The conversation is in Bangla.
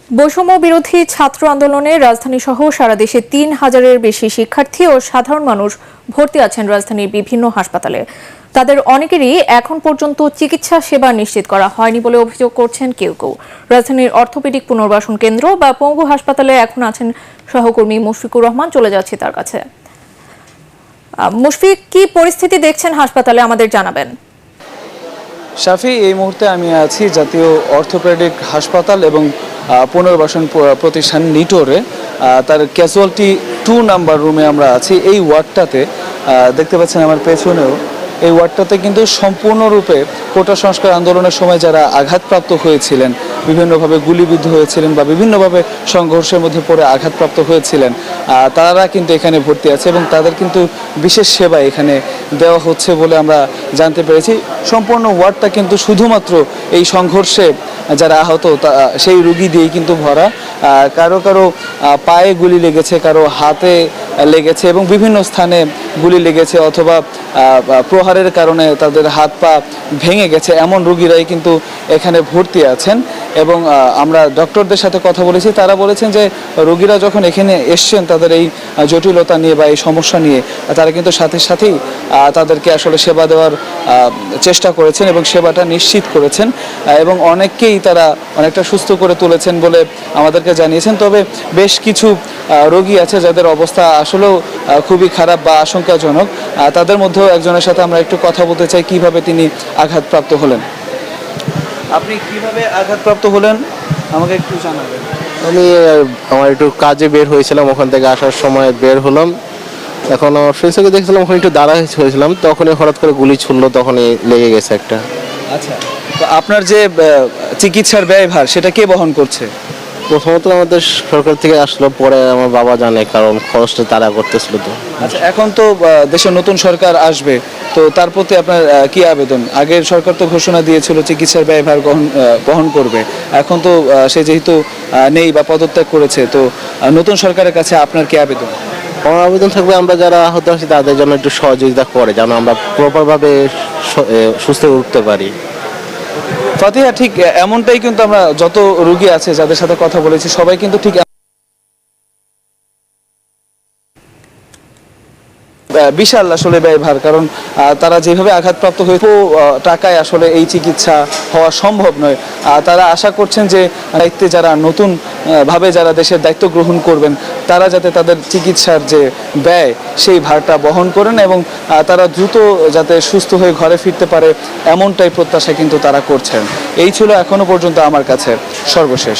বৈষম্য বিরোধী ছাত্র আন্দোলনে রাজধানী সহ সারা দেশে ৩,০০০-এর বেশি শিক্ষার্থী ও সাধারণ মানুষ ভর্তি আছেন রাজধানীর বিভিন্ন হাসপাতালে। তাদের অনেকেরই এখন পর্যন্ত চিকিৎসা সেবা নিশ্চিত করা হয়নি বলে অভিযোগ করছেন কেউ কেউ। রাজধানীর অর্থোপেডিক পুনর্বাসন কেন্দ্র বা পঙ্গু হাসপাতালে এখন আছেন সহকর্মী মুশফিকুর রহমান, চলে যাচ্ছি তার কাছে। মুশফিক, কি পরিস্থিতি দেখছেন হাসপাতালে আমাদের জানাবেন। শাফি, এই মুহূর্তে আমি আছি জাতীয় অর্থোপেডিক হাসপাতাল এবং পুনর্বাসন প্রতিষ্ঠান নিটোরে। তার ক্যাজুয়ালিটি 2 নাম্বার রুমে আমরা আছি। এই ওয়ার্ডটাতে দেখতে পাচ্ছেন আমার পেছনেও, এই ওয়ার্ডটাতে কিন্তু সম্পূর্ণরূপে কোটা সংস্কার আন্দোলনের সময় যারা আঘাতপ্রাপ্ত হয়েছিলেন, বিভিন্নভাবে গুলিবিদ্ধ হয়েছিলেন বা বিভিন্নভাবে সংঘর্ষের মধ্যে পড়ে আঘাতপ্রাপ্ত হয়েছিলেন, তারা কিন্তু এখানে ভর্তি আছে এবং তাদের কিন্তু বিশেষ সেবা এখানে দেওয়া হচ্ছে বলে আমরা জানতে পেরেছি। সম্পূর্ণ ওয়ার্ডটা কিন্তু শুধুমাত্র এই সংঘর্ষে যারা আহত সেই রোগী দিয়েই কিন্তু ভরা। কারো কারো পায়ে গুলি লেগেছে, কারো হাতে লেগেছে এবং বিভিন্ন স্থানে গুলি লেগেছে, অথবা প্রহারের কারণে তাদের হাত পা ভেঙে গেছে, এমন রোগীরাই কিন্তু এখানে ভর্তি আছেন। এবং আমরা ডক্টরদের সাথে কথা বলেছি, তারা বলেছেন যে রোগীরা যখন এখানে এসছেন তাদের এই জটিলতা নিয়ে বা এই সমস্যা নিয়ে, তারা কিন্তু সাথে সাথেই তাদেরকে আসলে সেবা দেওয়ার চেষ্টা করেছেন এবং সেবাটা নিশ্চিত করেছেন এবং অনেককেই তারা অনেকটা সুস্থ করে তুলেছেন বলে আমাদেরকে জানিয়েছেন। তবে বেশ কিছু রোগী আছে যাদের অবস্থা আসলেও খুবই খারাপ বা আশঙ্কাজনক। তাদের মধ্যেও একজনের সাথে আমরা একটু কথা বলতে চাই, কিভাবে তিনি আঘাতপ্রাপ্ত হলেন। আপনি কিভাবে আঘাতপ্রাপ্ত হলেন আমাকে একটু জানাবেন। আমি আমার একটু কাজে বের হয়েছিলাম, ওখান থেকে আসার সময় বের হলাম। এখন আমার ফ্রেন্ডসকে দেখছিলাম, ওখানে একটু দাঁড়া হয়েছিলাম, তখনই হঠাৎ করে গুলি ছুড়লো, তখনই লেগে গেছে একটা। আচ্ছা, তো আপনার যে চিকিৎসার ব্যয়ভার সেটা কে বহন করছে? প্রথমত আমাদের সরকার থেকে আসলো, পরে আমার বাবা জানে, কারণ খরচটা তারা করতেছিল। তো আচ্ছা, এখন তো দেশে নতুন সরকার আসবে, তো তার প্রতি আপনার কি আবেদন? আগের সরকার তো ঘোষণা দিয়েছিল চিকিৎসার ব্যয়ভার বহন করবে, এখন তো সে যেহেতু নেই বা পদত্যাগ করেছে, তো নতুন সরকারের কাছে আপনার কি আবেদন? আমার আবেদন থাকবে, আমরা যারা আহত আছি তাদের জন্য একটু সহযোগিতা করে, যেন আমরা প্রপারভাবে সুস্থ উঠতে পারি। ফাতিহা, ঠিক এমনটাই কিন্তু আমরা যত রোগী আছে যাদের সাথে কথা বলেছি সবাই কিন্তু ঠিক বিশাল আসলে ব্যয়ভার, কারণ তারা যেভাবে আঘাতপ্রাপ্ত হয়ে টাকায় আসলে এই চিকিৎসা হওয়া সম্ভব নয়। তারা আশা করছেন যে দায়িত্বে যারা নতুন ভাবে যারা দেশের দায়িত্ব গ্রহণ করবেন, তারা যাতে তাদের চিকিৎসার যে ব্যয় সেই ভারটা বহন করেন এবং তারা দ্রুত যাতে সুস্থ হয়ে ঘরে ফিরতে পারে, এমনটাই প্রত্যাশা কিন্তু তারা করছেন। এই ছিল এখনো পর্যন্ত আমার কাছে সর্বশেষ।